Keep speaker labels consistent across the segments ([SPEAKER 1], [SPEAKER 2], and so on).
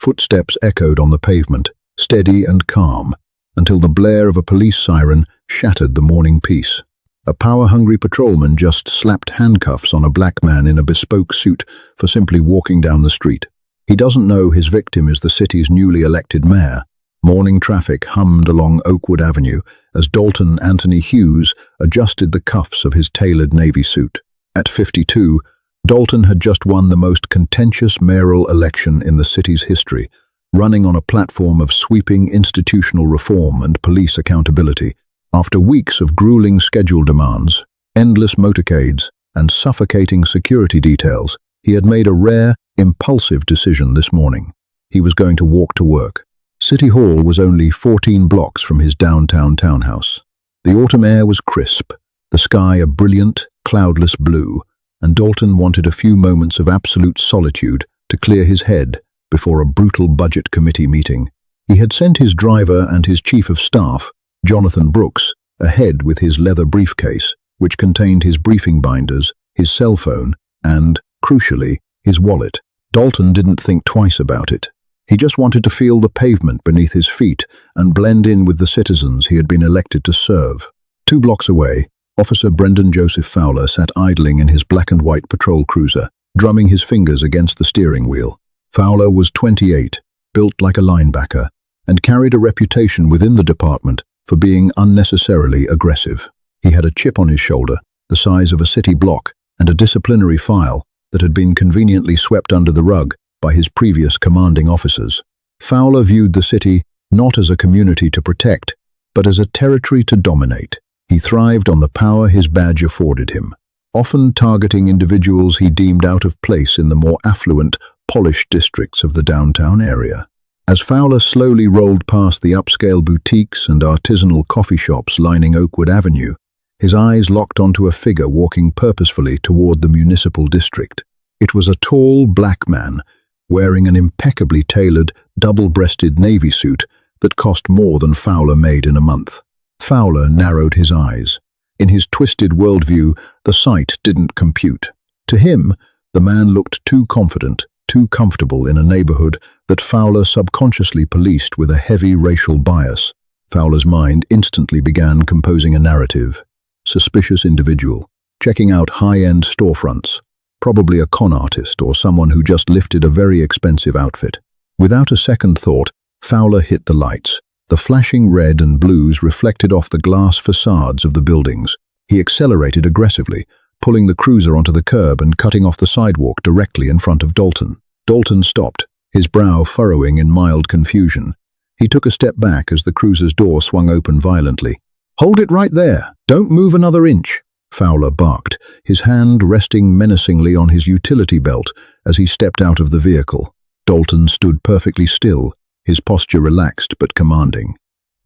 [SPEAKER 1] Footsteps echoed on the pavement, steady and calm, until the blare of a police siren shattered the morning peace. A power-hungry patrolman just slapped handcuffs on a black man in a bespoke suit for simply walking down the street. He doesn't know his victim is the city's newly elected mayor. Morning traffic hummed along Oakwood Avenue as Dalton Anthony Hughes adjusted the cuffs of his tailored navy suit. At 52, Dalton had just won the most contentious mayoral election in the city's history, running on a platform of sweeping institutional reform and police accountability. After weeks of grueling schedule demands, endless motorcades, and suffocating security details, he had made a rare, impulsive decision this morning. He was going to walk to work. City Hall was only 14 blocks from his downtown townhouse. The autumn air was crisp, the sky a brilliant, cloudless blue, and Dalton wanted a few moments of absolute solitude to clear his head before a brutal budget committee meeting. He had sent his driver and his chief of staff, Jonathan Brooks, ahead with his leather briefcase, which contained his briefing binders, his cell phone, and, crucially, his wallet. Dalton didn't think twice about it. He just wanted to feel the pavement beneath his feet and blend in with the citizens he had been elected to serve. 2 blocks away, Officer Brendan Joseph Fowler sat idling in his black and white patrol cruiser, drumming his fingers against the steering wheel. Fowler was 28, built like a linebacker, and carried a reputation within the department for being unnecessarily aggressive. He had a chip on his shoulder, the size of a city block, and a disciplinary file that had been conveniently swept under the rug by his previous commanding officers. Fowler viewed the city not as a community to protect, but as a territory to dominate. He thrived on the power his badge afforded him, often targeting individuals he deemed out of place in the more affluent, polished districts of the downtown area. As Fowler slowly rolled past the upscale boutiques and artisanal coffee shops lining Oakwood Avenue, his eyes locked onto a figure walking purposefully toward the municipal district. It was a tall black man, wearing an impeccably tailored, double-breasted navy suit that cost more than Fowler made in a month. Fowler narrowed his eyes. In his twisted worldview, the sight didn't compute. To him, the man looked too confident, too comfortable in a neighborhood that Fowler subconsciously policed with a heavy racial bias. Fowler's mind instantly began composing a narrative. Suspicious individual, checking out high-end storefronts, probably a con artist or someone who just lifted a very expensive outfit. Without a second thought, Fowler hit the lights. The flashing red and blues reflected off the glass facades of the buildings. He accelerated aggressively, pulling the cruiser onto the curb and cutting off the sidewalk directly in front of Dalton. Dalton stopped, his brow furrowing in mild confusion. He took a step back as the cruiser's door swung open violently. "Hold it right there! Don't move another inch!" Fowler barked, his hand resting menacingly on his utility belt as he stepped out of the vehicle. Dalton stood perfectly still, his posture relaxed but commanding.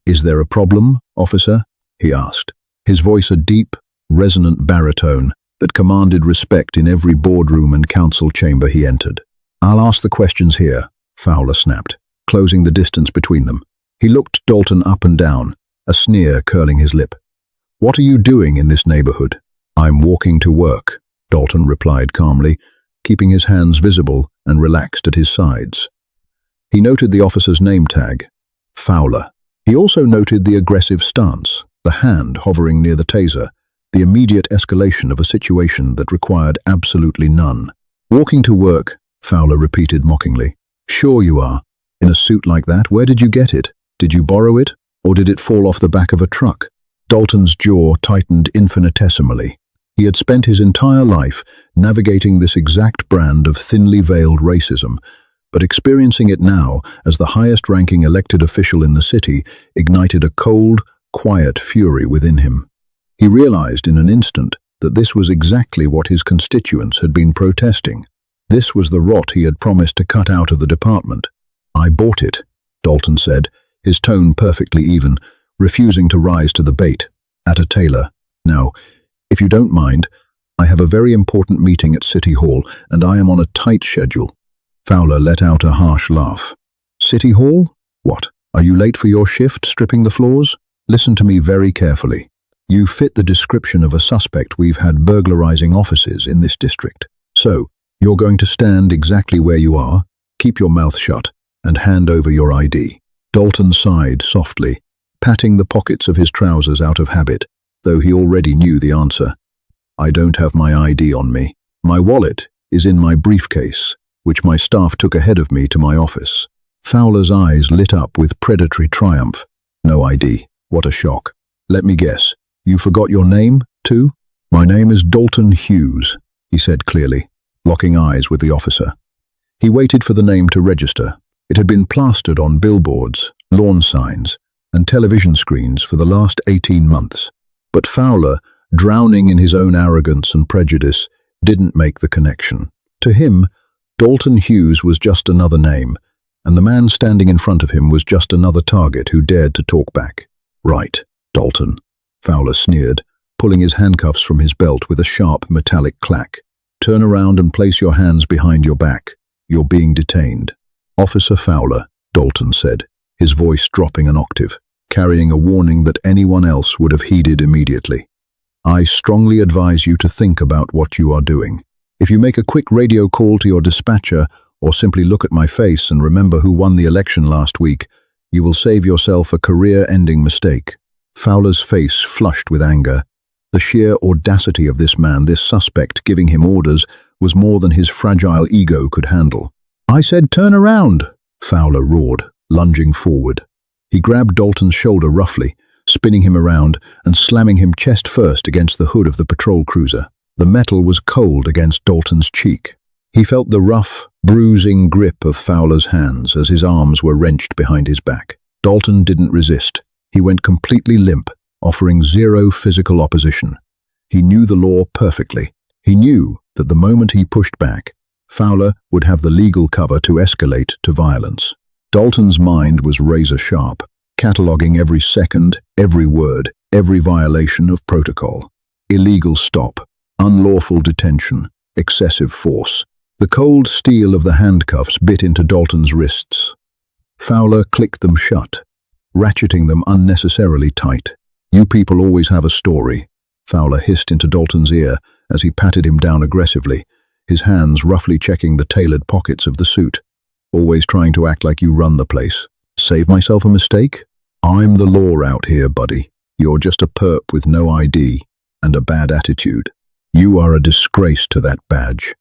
[SPEAKER 1] "Is there a problem, officer?" he asked, his voice a deep, resonant baritone that commanded respect in every boardroom and council chamber he entered. "I'll ask the questions here," Fowler snapped, closing the distance between them. He looked Dalton up and down, a sneer curling his lip. "What are you doing in this neighborhood?" "I'm walking to work," Dalton replied calmly, keeping his hands visible and relaxed at his sides. He noted the officer's name tag, Fowler. He also noted the aggressive stance, the hand hovering near the taser, the immediate escalation of a situation that required absolutely none. "Walking to work," Fowler repeated mockingly. "Sure you are. In a suit like that, where did you get it? Did you borrow it, or did it fall off the back of a truck?" Dalton's jaw tightened infinitesimally. He had spent his entire life navigating this exact brand of thinly veiled racism, but experiencing it now as the highest-ranking elected official in the city ignited a cold, quiet fury within him. He realized in an instant that this was exactly what his constituents had been protesting. This was the rot he had promised to cut out of the department. "I bought it," Dalton said, his tone perfectly even, refusing to rise to the bait. "At a tailor. Now, if you don't mind, I have a very important meeting at City Hall, and I am on a tight schedule." Fowler let out a harsh laugh. "City Hall? What? Are you late for your shift, stripping the floors? Listen to me very carefully. You fit the description of a suspect we've had burglarizing offices in this district. So, you're going to stand exactly where you are, keep your mouth shut, and hand over your ID. Dalton sighed softly, patting the pockets of his trousers out of habit, though he already knew the answer. I don't have my ID on me. My wallet is in my briefcase, which my staff took ahead of me to my office. Fowler's eyes lit up with predatory triumph. No ID. What a shock. Let me guess. You forgot your name, too? My name is Dalton Hughes, he said clearly, locking eyes with the officer. He waited for the name to register. It had been plastered on billboards, lawn signs, and television screens for the last 18 months. But Fowler, drowning in his own arrogance and prejudice, didn't make the connection. To him, Dalton Hughes was just another name, and the man standing in front of him was just another target who dared to talk back. Right, Dalton, Fowler sneered, pulling his handcuffs from his belt with a sharp metallic clack. Turn around and place your hands behind your back. You're being detained. Officer Fowler, Dalton said, his voice dropping an octave, carrying a warning that anyone else would have heeded immediately. I strongly advise you to think about what you are doing. If you make a quick radio call to your dispatcher or simply look at my face and remember who won the election last week, you will save yourself a career-ending mistake. Fowler's face flushed with anger. The sheer audacity of this man, this suspect giving him orders, was more than his fragile ego could handle. I said turn around, Fowler roared, lunging forward. He grabbed Dalton's shoulder roughly, spinning him around and slamming him chest first against the hood of the patrol cruiser. The metal was cold against Dalton's cheek. He felt the rough, bruising grip of Fowler's hands as his arms were wrenched behind his back. Dalton didn't resist. He went completely limp, offering zero physical opposition. He knew the law perfectly. He knew that the moment he pushed back, Fowler would have the legal cover to escalate to violence. Dalton's mind was razor-sharp, cataloguing every second, every word, every violation of protocol. Illegal stop, unlawful detention, excessive force. The cold steel of the handcuffs bit into Dalton's wrists. Fowler clicked them shut, ratcheting them unnecessarily tight. You people always have a story, Fowler hissed into Dalton's ear as he patted him down aggressively, his hands roughly checking the tailored pockets of the suit. Always trying to act like you run the place. Save myself a mistake? I'm the law out here, buddy. You're just a perp with no ID and a bad attitude. You are a disgrace to that badge,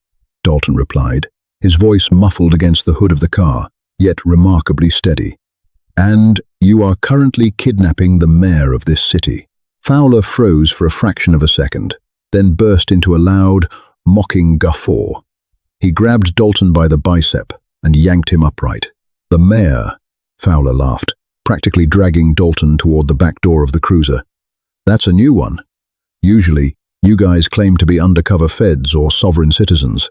[SPEAKER 1] Dalton replied, his voice muffled against the hood of the car, yet remarkably steady. And you are currently kidnapping the mayor of this city. Fowler froze for a fraction of a second, then burst into a loud, mocking guffaw. He grabbed Dalton by the bicep and yanked him upright. The mayor, Fowler laughed, practically dragging Dalton toward the back door of the cruiser. That's a new one. Usually, you guys claim to be undercover feds or sovereign citizens.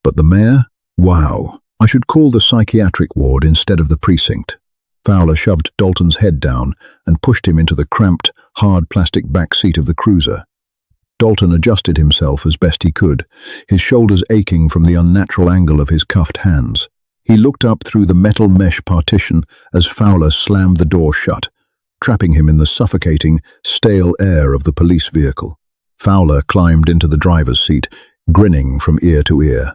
[SPEAKER 1] But the mayor? Wow. I should call the psychiatric ward instead of the precinct. Fowler shoved Dalton's head down and pushed him into the cramped, hard plastic back seat of the cruiser. Dalton adjusted himself as best he could, his shoulders aching from the unnatural angle of his cuffed hands. He looked up through the metal mesh partition as Fowler slammed the door shut, trapping him in the suffocating, stale air of the police vehicle. Fowler climbed into the driver's seat, grinning from ear to ear.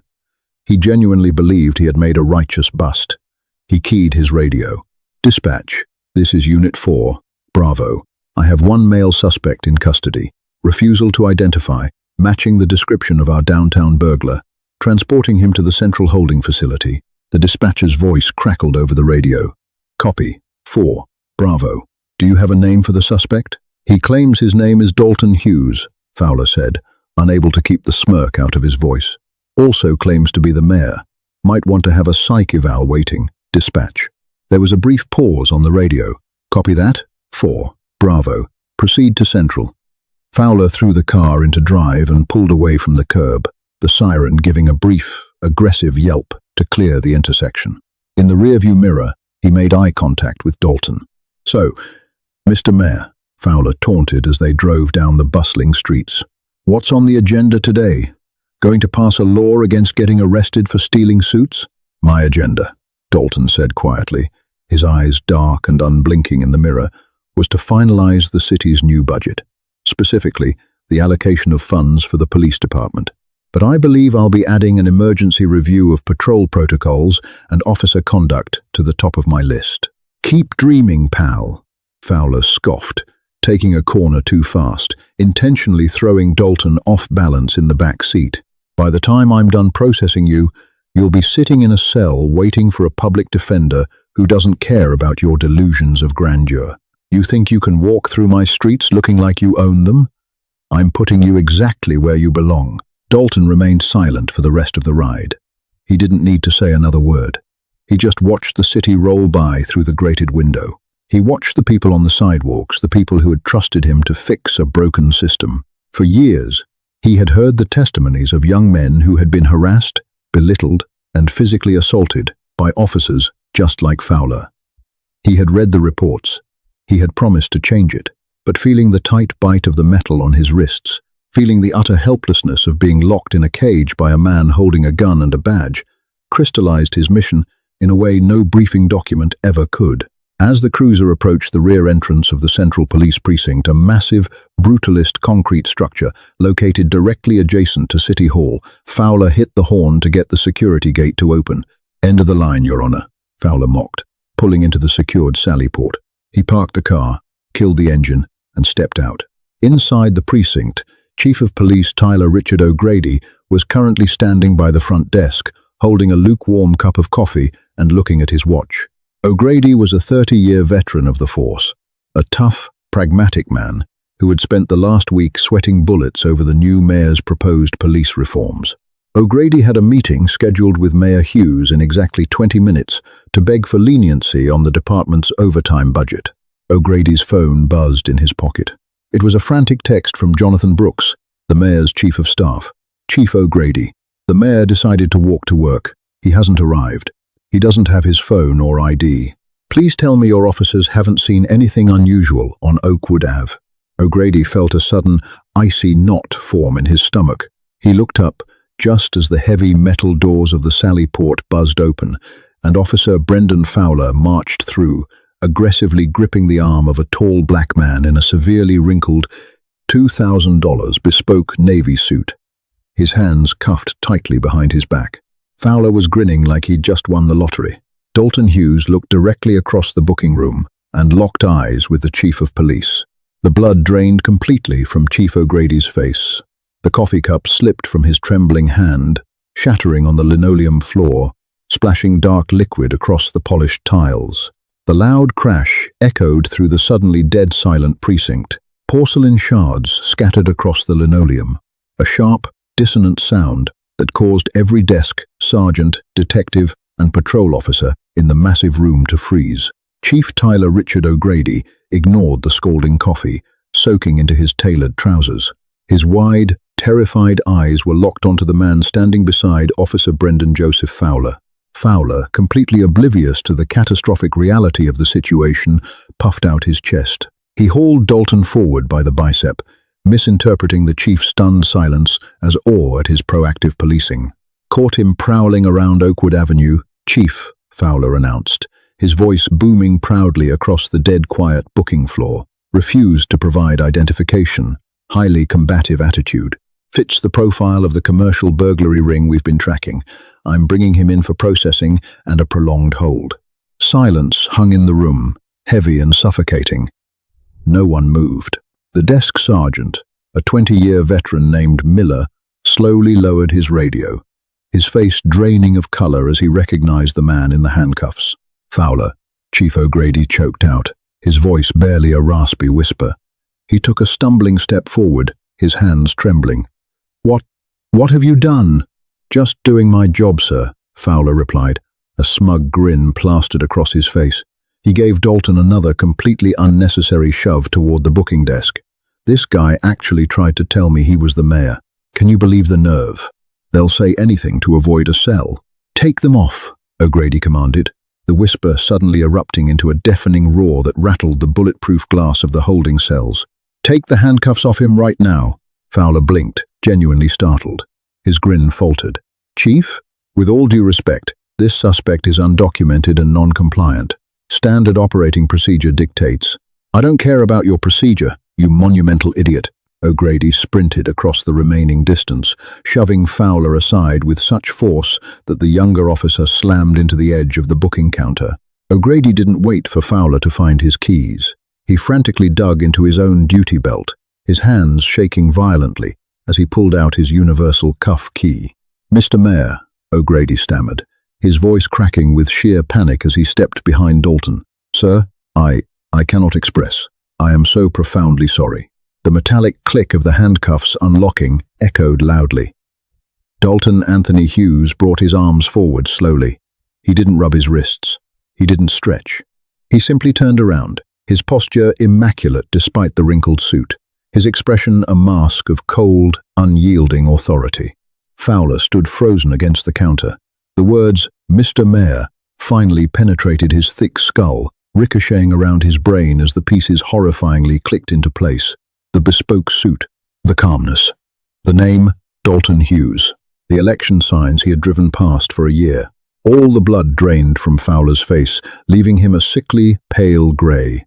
[SPEAKER 1] He genuinely believed he had made a righteous bust. He keyed his radio. Dispatch, this is Unit 4, Bravo. I have one male suspect in custody. Refusal to identify, matching the description of our downtown burglar. Transporting him to the central holding facility. The dispatcher's voice crackled over the radio. Copy. 4, Bravo. Do you have a name for the suspect? He claims his name is Dalton Hughes, Fowler said, unable to keep the smirk out of his voice. Also claims to be the mayor. Might want to have a psych eval waiting. Dispatch. There was a brief pause on the radio. Copy that? 4, Bravo. Proceed to Central. Fowler threw the car into drive and pulled away from the curb, the siren giving a brief, aggressive yelp to clear the intersection. In the rearview mirror, he made eye contact with Dalton. So, Mr. Mayor, Fowler taunted as they drove down the bustling streets. What's on the agenda today? Going to pass a law against getting arrested for stealing suits? My agenda, Dalton said quietly, his eyes dark and unblinking in the mirror, was to finalize the city's new budget. Specifically, the allocation of funds for the police department. But I believe I'll be adding an emergency review of patrol protocols and officer conduct to to the top of my list. Keep dreaming, pal, Fowler scoffed, taking a corner too fast, intentionally throwing Dalton off balance in the back seat. By the time I'm done processing you, you'll be sitting in a cell waiting for a public defender who doesn't care about your delusions of grandeur. You think you can walk through my streets looking like you own them? I'm putting you exactly where you belong. Dalton remained silent for the rest of the ride. He didn't need to say another word. He just watched the city roll by through the grated window. He watched the people on the sidewalks, the people who had trusted him to fix a broken system. For years, he had heard the testimonies of young men who had been harassed, belittled, and physically assaulted by officers just like Fowler. He had read the reports. He had promised to change it, but feeling the tight bite of the metal on his wrists, feeling the utter helplessness of being locked in a cage by a man holding a gun and a badge, crystallized his mission in a way no briefing document ever could. As the cruiser approached the rear entrance of the Central Police Precinct, a massive, brutalist concrete structure located directly adjacent to City Hall, Fowler hit the horn to get the security gate to open. "End of the line, Your Honor," Fowler mocked, pulling into the secured sally port. He parked the car, killed the engine, and stepped out. Inside the precinct, Chief of Police Tyler Richard O'Grady was currently standing by the front desk, holding a lukewarm cup of coffee and looking at his watch. O'Grady was a 30-year veteran of the force, a tough, pragmatic man who had spent the last week sweating bullets over the new mayor's proposed police reforms. O'Grady had a meeting scheduled with Mayor Hughes in exactly 20 minutes to beg for leniency on the department's overtime budget. O'Grady's phone buzzed in his pocket. It was a frantic text from Jonathan Brooks, the mayor's chief of staff. "Chief O'Grady, the mayor decided to walk to work. He hasn't arrived. He doesn't have his phone or ID. Please tell me your officers haven't seen anything unusual on Oakwood Ave." O'Grady felt a sudden, icy knot form in his stomach. He looked up just as the heavy metal doors of the sally port buzzed open, and Officer Brendan Fowler marched through, aggressively gripping the arm of a tall black man in a severely wrinkled $2,000 bespoke Navy suit, his hands cuffed tightly behind his back. Fowler was grinning like he'd just won the lottery. Dalton Hughes looked directly across the booking room and locked eyes with the chief of police. The blood drained completely from Chief O'Grady's face. The coffee cup slipped from his trembling hand, shattering on the linoleum floor, splashing dark liquid across the polished tiles. The loud crash echoed through the suddenly dead-silent precinct. Porcelain shards scattered across the linoleum, a sharp, dissonant sound that caused every desk, sergeant, detective, and patrol officer in the massive room to freeze. Chief Tyler Richard O'Grady ignored the scalding coffee, soaking into his tailored trousers. His wide, terrified eyes were locked onto the man standing beside Officer Brendan Joseph Fowler. Fowler, completely oblivious to the catastrophic reality of the situation, puffed out his chest. He hauled Dalton forward by the bicep, misinterpreting the chief's stunned silence as awe at his proactive policing. "Caught him prowling around Oakwood Avenue, Chief," Fowler announced, his voice booming proudly across the dead-quiet booking floor. "Refused to provide identification. Highly combative attitude. Fits the profile of the commercial burglary ring we've been tracking. I'm bringing him in for processing and a prolonged hold." Silence hung in the room, heavy and suffocating. No one moved. The desk sergeant, a 20-year veteran named Miller, slowly lowered his radio, his face draining of color as he recognized the man in the handcuffs. "Fowler," Chief O'Grady choked out, his voice barely a raspy whisper. He took a stumbling step forward, his hands trembling. What have you done?" "Just doing my job, sir," Fowler replied, a smug grin plastered across his face. He gave Dalton another completely unnecessary shove toward the booking desk. "This guy actually tried to tell me he was the mayor. Can you believe the nerve? They'll say anything to avoid a cell." "Take them off," O'Grady commanded, the whisper suddenly erupting into a deafening roar that rattled the bulletproof glass of the holding cells. "Take the handcuffs off him right now." Fowler blinked, genuinely startled. His grin faltered. "Chief, with all due respect, this suspect is undocumented and non-compliant. Standard operating procedure dictates." "I don't care about your procedure, you monumental idiot." O'Grady sprinted across the remaining distance, shoving Fowler aside with such force that the younger officer slammed into the edge of the booking counter. O'Grady didn't wait for Fowler to find his keys. He frantically dug into his own duty belt, his hands shaking violently as he pulled out his universal cuff key. "Mr. Mayor," O'Grady stammered, his voice cracking with sheer panic as he stepped behind Dalton. "Sir, I cannot express. I am so profoundly sorry." The metallic click of the handcuffs unlocking echoed loudly. Dalton Anthony Hughes brought his arms forward slowly. He didn't rub his wrists. He didn't stretch. He simply turned around, his posture immaculate despite the wrinkled suit, his expression a mask of cold, unyielding authority. Fowler stood frozen against the counter. The words, "Mr. Mayor," finally penetrated his thick skull, ricocheting around his brain as the pieces horrifyingly clicked into place. The bespoke suit, the calmness, the name, Dalton Hughes, the election signs he had driven past for a year. All the blood drained from Fowler's face, leaving him a sickly, pale grey.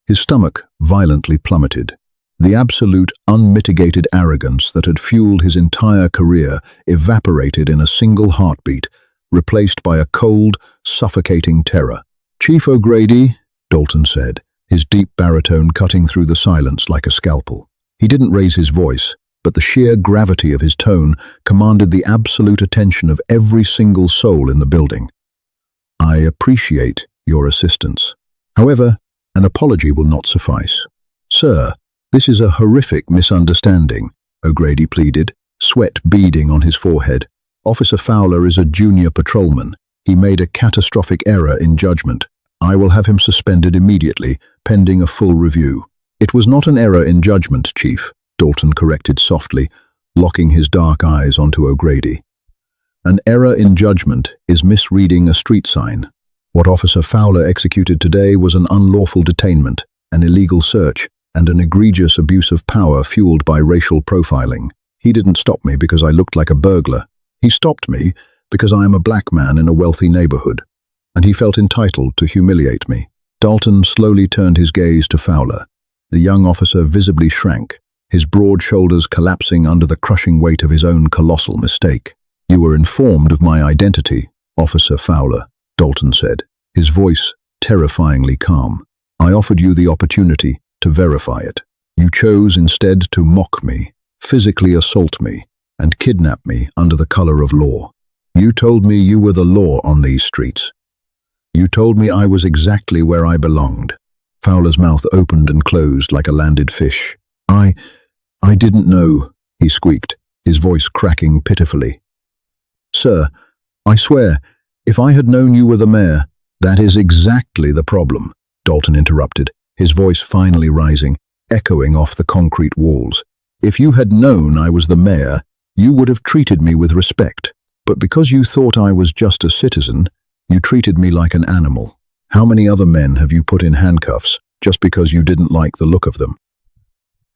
[SPEAKER 1] His stomach violently plummeted. The absolute, unmitigated arrogance that had fueled his entire career evaporated in a single heartbeat, replaced by a cold, suffocating terror. "Chief O'Grady," Dalton said, his deep baritone cutting through the silence like a scalpel. He didn't raise his voice, but the sheer gravity of his tone commanded the absolute attention of every single soul in the building. "I appreciate your assistance. However, an apology will not suffice. Sir, this is a horrific misunderstanding," O'Grady pleaded, sweat beading on his forehead. "Officer Fowler is a junior patrolman. He made a catastrophic error in judgment. I will have him suspended immediately, pending a full review." "It was not an error in judgment, Chief," Dalton corrected softly, locking his dark eyes onto O'Grady. "An error in judgment is misreading a street sign. What Officer Fowler executed today was an unlawful detainment, an illegal search, and an egregious abuse of power fueled by racial profiling. He didn't stop me because I looked like a burglar. He stopped me because I am a black man in a wealthy neighborhood, and he felt entitled to humiliate me." Dalton slowly turned his gaze to Fowler. The young officer visibly shrank, his broad shoulders collapsing under the crushing weight of his own colossal mistake. "You were informed of my identity, Officer Fowler," Dalton said, his voice terrifyingly calm. "I offered you the opportunity to verify it. You chose instead to mock me, physically assault me, and kidnap me under the color of law. You told me you were the law on these streets. You told me I was exactly where I belonged." Fowler's mouth opened and closed like a landed fish. I didn't know," he squeaked, his voice cracking pitifully. "Sir, I swear, if I had known you were the mayor—" "That is exactly the problem," Dalton interrupted, his voice finally rising, echoing off the concrete walls. "If you had known I was the mayor, you would have treated me with respect. But because you thought I was just a citizen, you treated me like an animal. How many other men have you put in handcuffs just because you didn't like the look of them?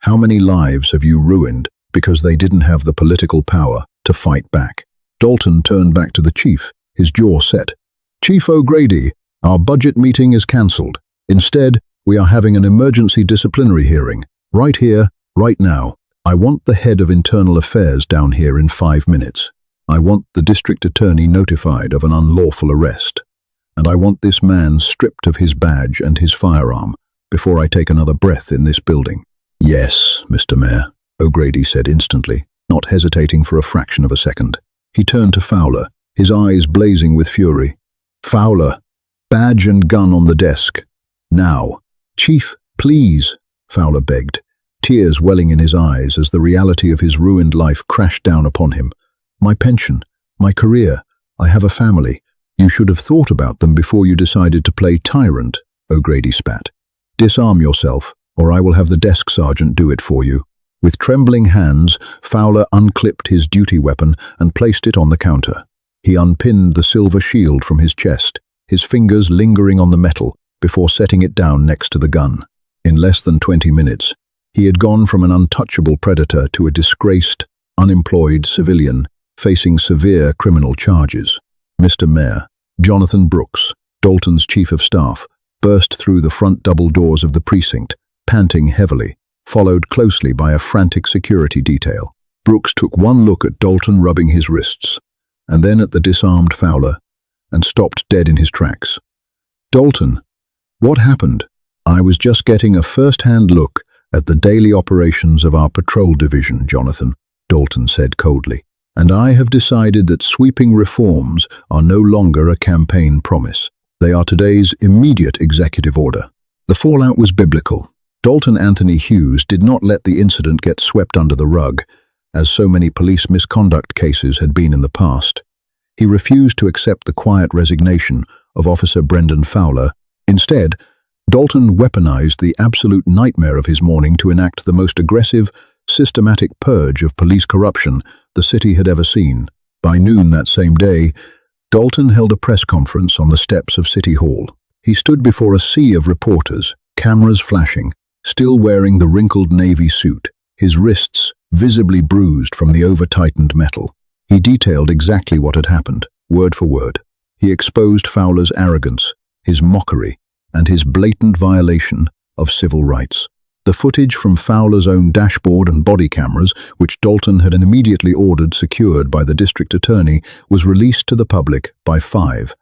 [SPEAKER 1] How many lives have you ruined because they didn't have the political power to fight back?" Dalton turned back to the chief, his jaw set. "Chief O'Grady, our budget meeting is cancelled. Instead, we are having an emergency disciplinary hearing. Right here, right now. I want the head of internal affairs down here in 5 minutes. I want the district attorney notified of an unlawful arrest. And I want this man stripped of his badge and his firearm before I take another breath in this building." "Yes, Mr. Mayor," O'Grady said instantly, not hesitating for a fraction of a second. He turned to Fowler, his eyes blazing with fury. "Fowler, badge and gun on the desk. Now." "Chief, please," Fowler begged, tears welling in his eyes as the reality of his ruined life crashed down upon him. "My pension, my career, I have a family. You should have thought about them before you decided to play tyrant," O'Grady spat. "Disarm yourself, or I will have the desk sergeant do it for you." With trembling hands, Fowler unclipped his duty weapon and placed it on the counter. He unpinned the silver shield from his chest, his fingers lingering on the metal before setting it down next to the gun. In less than 20 minutes, he had gone from an untouchable predator to a disgraced, unemployed civilian facing severe criminal charges. Mr. Mayor, Jonathan Brooks, Dalton's chief of staff, burst through the front double doors of the precinct, panting heavily, followed closely by a frantic security detail. Brooks took one look at Dalton rubbing his wrists, and then at the disarmed Fowler, and stopped dead in his tracks. Dalton, what happened? I was just getting a first-hand look at the daily operations of our patrol division, Jonathan, Dalton said coldly. And I have decided that sweeping reforms are no longer a campaign promise. They are today's immediate executive order. The fallout was biblical. Dalton Anthony Hughes did not let the incident get swept under the rug, as so many police misconduct cases had been in the past. He refused to accept the quiet resignation of Officer Brendan Fowler. Instead, Dalton weaponized the absolute nightmare of his morning to enact the most aggressive, systematic purge of police corruption the city had ever seen. By noon that same day, Dalton held a press conference on the steps of City Hall. He stood before a sea of reporters, cameras flashing, still wearing the wrinkled navy suit, his wrists visibly bruised from the over-tightened metal. He detailed exactly what had happened, word for word. He exposed Fowler's arrogance, his mockery, and his blatant violation of civil rights. The footage from Fowler's own dashboard and body cameras, which Dalton had immediately ordered secured by the district attorney, was released to the public by 5:00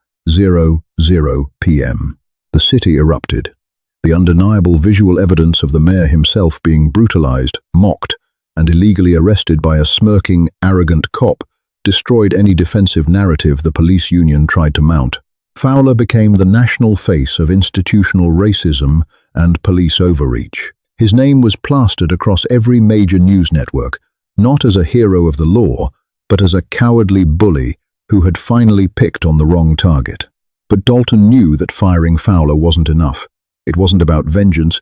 [SPEAKER 1] p.m. The city erupted. The undeniable visual evidence of the mayor himself being brutalized, mocked, and illegally arrested by a smirking, arrogant cop destroyed any defensive narrative the police union tried to mount. Fowler became the national face of institutional racism and police overreach. His name was plastered across every major news network, not as a hero of the law, but as a cowardly bully who had finally picked on the wrong target. But Dalton knew that firing Fowler wasn't enough. It wasn't about vengeance,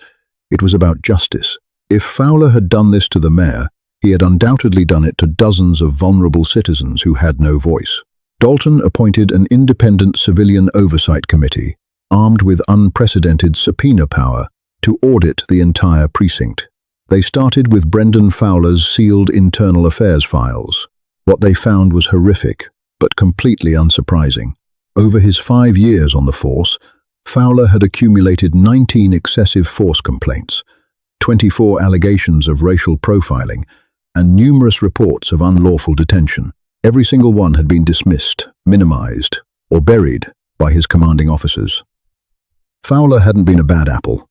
[SPEAKER 1] it was about justice. If Fowler had done this to the mayor, he had undoubtedly done it to dozens of vulnerable citizens who had no voice. Dalton appointed an independent civilian oversight committee, armed with unprecedented subpoena power, to audit the entire precinct. They started with Brendan Fowler's sealed internal affairs files. What they found was horrific, but completely unsurprising. Over his 5 years on the force, Fowler had accumulated 19 excessive force complaints, 24 allegations of racial profiling, and numerous reports of unlawful detention. Every single one had been dismissed, minimized, or buried by his commanding officers. Fowler hadn't been a bad apple.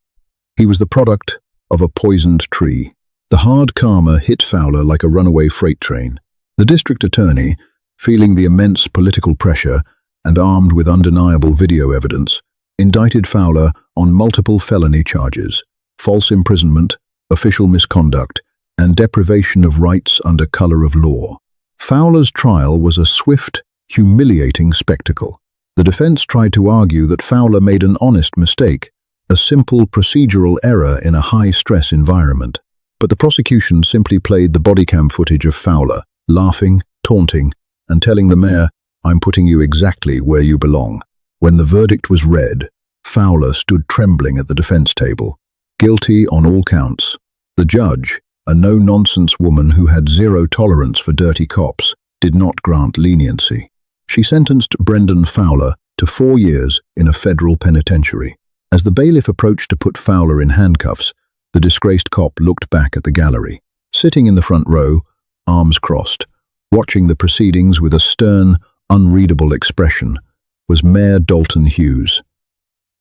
[SPEAKER 1] He was the product of a poisoned tree. The hard karma hit Fowler like a runaway freight train. The district attorney, feeling the immense political pressure and armed with undeniable video evidence, indicted Fowler on multiple felony charges: false imprisonment, official misconduct, and deprivation of rights under color of law. Fowler's trial was a swift, humiliating spectacle. The defense tried to argue that Fowler made an honest mistake, a simple procedural error in a high-stress environment. But the prosecution simply played the bodycam footage of Fowler, laughing, taunting, and telling the mayor, "I'm putting you exactly where you belong." When the verdict was read, Fowler stood trembling at the defense table, guilty on all counts. The judge, a no-nonsense woman who had zero tolerance for dirty cops, did not grant leniency. She sentenced Brendan Fowler to 4 years in a federal penitentiary. As the bailiff approached to put Fowler in handcuffs, the disgraced cop looked back at the gallery. Sitting in the front row, arms crossed, watching the proceedings with a stern, unreadable expression, was Mayor Dalton Hughes.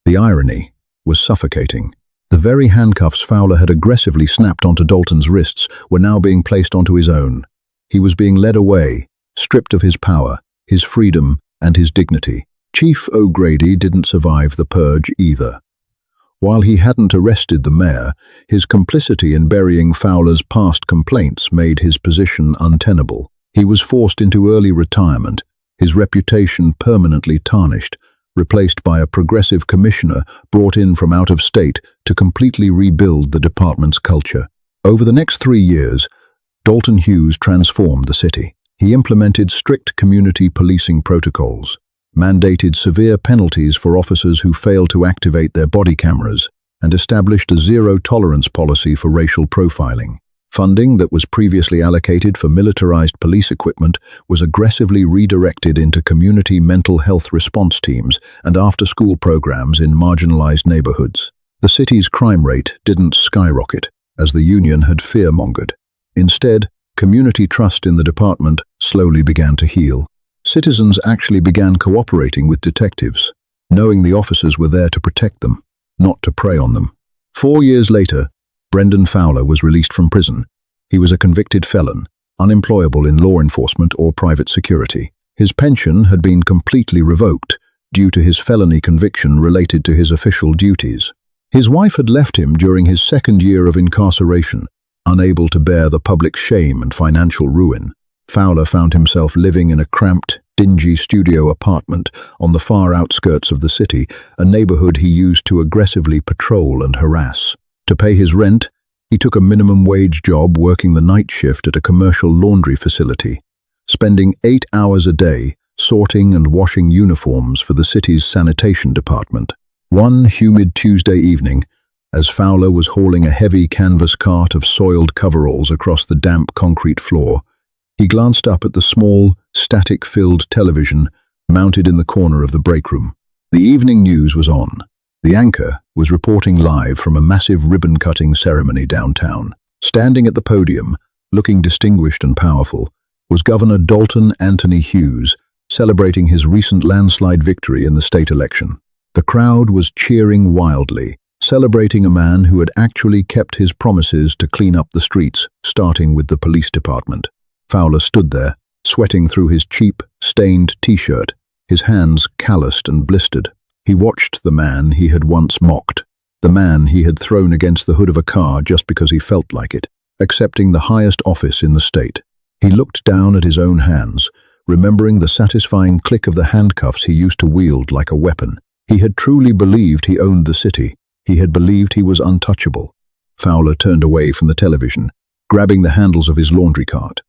[SPEAKER 1] The irony was suffocating. The very handcuffs Fowler had aggressively snapped onto Dalton's wrists were now being placed onto his own. He was being led away, stripped of his power, his freedom, and his dignity. Chief O'Grady didn't survive the purge either. While he hadn't arrested the mayor, his complicity in burying Fowler's past complaints made his position untenable. He was forced into early retirement, his reputation permanently tarnished, replaced by a progressive commissioner brought in from out of state to completely rebuild the department's culture. Over the next 3 years, Dalton Hughes transformed the city. He implemented strict community policing protocols, mandated severe penalties for officers who failed to activate their body cameras, and established a zero-tolerance policy for racial profiling. Funding that was previously allocated for militarized police equipment was aggressively redirected into community mental health response teams and after-school programs in marginalized neighborhoods. The city's crime rate didn't skyrocket, as the union had fear-mongered. Instead, community trust in the department slowly began to heal. Citizens actually began cooperating with detectives. knowing the officers were there to protect them, not to prey on them. 4 years later, Brendan Fowler was released from prison. He was a convicted felon, unemployable in law enforcement or private security. His pension had been completely revoked due to his felony conviction related to his official duties. His wife had left him during his 2nd year of incarceration, unable to bear the public shame and financial ruin. Fowler found himself living in a cramped, dingy studio apartment on the far outskirts of the city, a neighborhood he used to aggressively patrol and harass. To pay his rent, he took a minimum wage job working the night shift at a commercial laundry facility, spending 8 hours a day sorting and washing uniforms for the city's sanitation department. One humid Tuesday evening, as Fowler was hauling a heavy canvas cart of soiled coveralls across the damp concrete floor, he glanced up at the small, static-filled television mounted in the corner of the break room. The evening news was on. The anchor was reporting live from a massive ribbon-cutting ceremony downtown. Standing at the podium, looking distinguished and powerful, was Governor Dalton Anthony Hughes, celebrating his recent landslide victory in the state election. The crowd was cheering wildly, celebrating a man who had actually kept his promises to clean up the streets, starting with the police department. Fowler stood there, sweating through his cheap, stained t-shirt, his hands calloused and blistered. He watched the man he had once mocked, the man he had thrown against the hood of a car just because he felt like it, accepting the highest office in the state. He looked down at his own hands, remembering the satisfying click of the handcuffs he used to wield like a weapon. He had truly believed he owned the city. He had believed he was untouchable. Fowler turned away from the television, grabbing the handles of his laundry cart.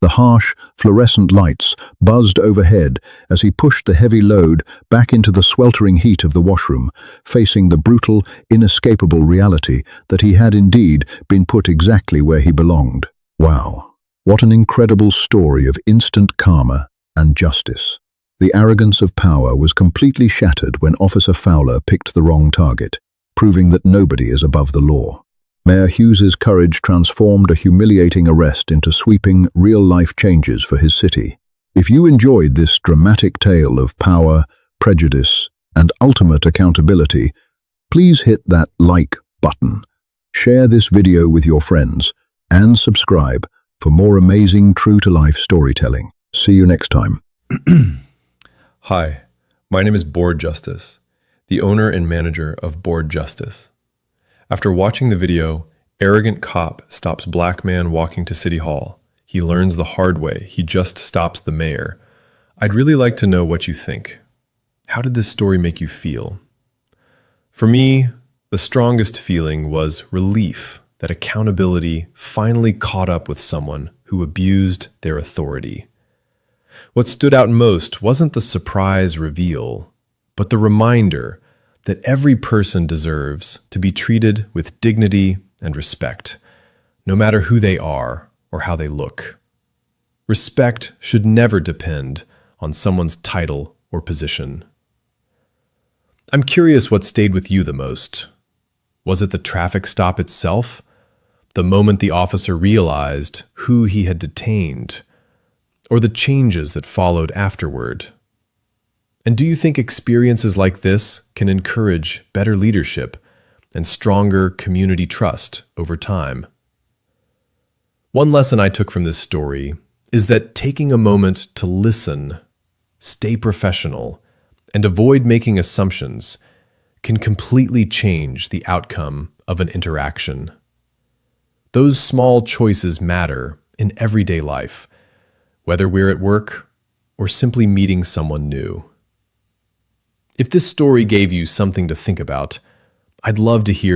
[SPEAKER 1] The harsh, fluorescent lights buzzed overhead as he pushed the heavy load back into the sweltering heat of the washroom, facing the brutal, inescapable reality that he had indeed been put exactly where he belonged. Wow, what an incredible story of instant karma and justice. The arrogance of power was completely shattered when Officer Fowler picked the wrong target, proving that nobody is above the law. Mayor Hughes's courage transformed a humiliating arrest into sweeping, real-life changes for his city. If you enjoyed this dramatic tale of power, prejudice, and ultimate accountability, please hit that like button, share this video with your friends, and subscribe for more amazing true-to-life storytelling. See you next time.
[SPEAKER 2] Hi, my name is Board Justice, the owner and manager of Board Justice. After watching the video, arrogant cop stops black man walking to City Hall. He learns the hard way. He just stops the mayor. I'd really like to know what you think. How did this story make you feel? For me, the strongest feeling was relief that accountability finally caught up with someone who abused their authority. What stood out most wasn't the surprise reveal, but the reminder that every person deserves to be treated with dignity and respect, no matter who they are or how they look. Respect should never depend on someone's title or position. I'm curious what stayed with you the most. Was it the traffic stop itself? The moment the officer realized who he had detained? Or the changes that followed afterward? And do you think experiences like this can encourage better leadership and stronger community trust over time? One lesson I took from this story is that taking a moment to listen, stay professional, and avoid making assumptions can completely change the outcome of an interaction. Those small choices matter in everyday life, whether we're at work or simply meeting someone new. If this story gave you something to think about, I'd love to hear